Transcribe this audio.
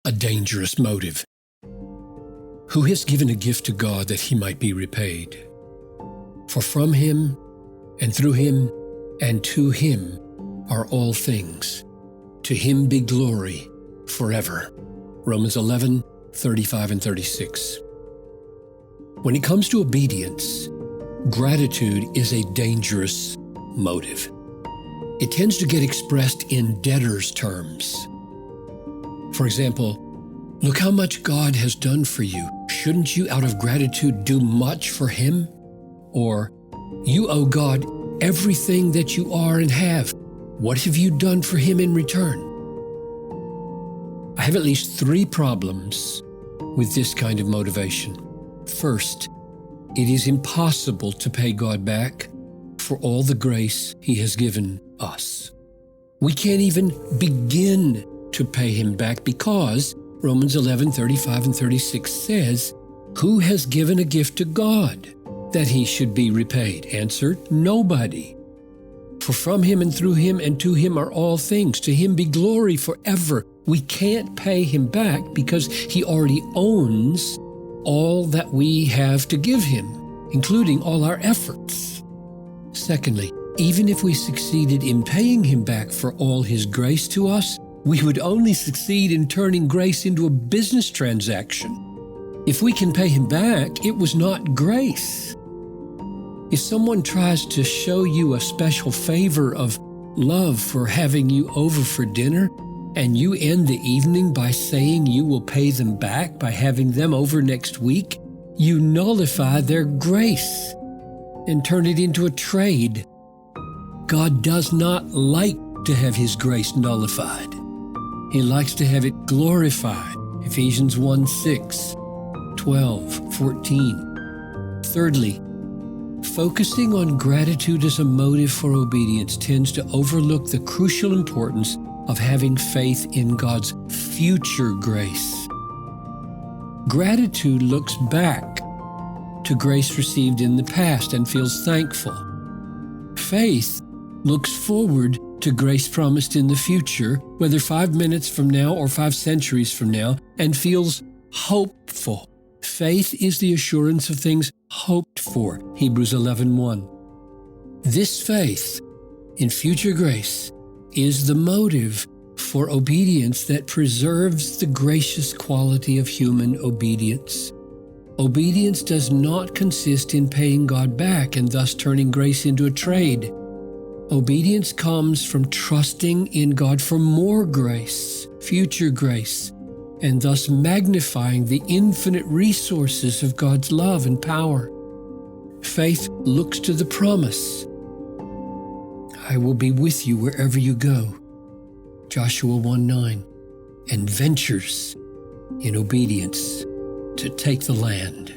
a dangerous motive. Who has given a gift to God that he might be repaid? For from him, and through him, and to him are all things. To him be glory forever. Romans 11:35 and 36. When it comes to obedience, gratitude is a dangerous motive. It tends to get expressed in debtor's terms. For example, look how much God has done for you. Shouldn't you, out of gratitude, do much for him? Or, you owe God everything that you are and have. What have you done for him in return? I have at least 3 problems with this kind of motivation. First, it is impossible to pay God back for all the grace he has given us. We can't even begin to pay him back because Romans 11:35 and 36 says, who has given a gift to God that he should be repaid? Answer, nobody. For from him and through him and to him are all things. To him be glory forever. We can't pay him back because he already owns all that we have to give him, including all our efforts. Secondly, even if we succeeded in paying him back for all his grace to us, we would only succeed in turning grace into a business transaction. If we can pay him back, it was not grace. If someone tries to show you a special favor of love for having you over for dinner, and you end the evening by saying you will pay them back by having them over next week, you nullify their grace and turn it into a trade. God does not like to have his grace nullified. He likes to have it glorified. Ephesians 1:6, 12, 14. Thirdly, focusing on gratitude as a motive for obedience tends to overlook the crucial importance of having faith in God's future grace. Gratitude looks back to grace received in the past and feels thankful. Faith looks forward to grace promised in the future, whether 5 minutes from now or 5 centuries from now, and feels hopeful. Faith is the assurance of things hoped for, Hebrews 11:1. This faith in future grace is the motive for obedience that preserves the gracious quality of human obedience. Obedience does not consist in paying God back and thus turning grace into a trade. Obedience comes from trusting in God for more grace, future grace, and thus magnifying the infinite resources of God's love and power. Faith looks to the promise, I will be with you wherever you go, Joshua 1:9, and ventures in obedience to take the land.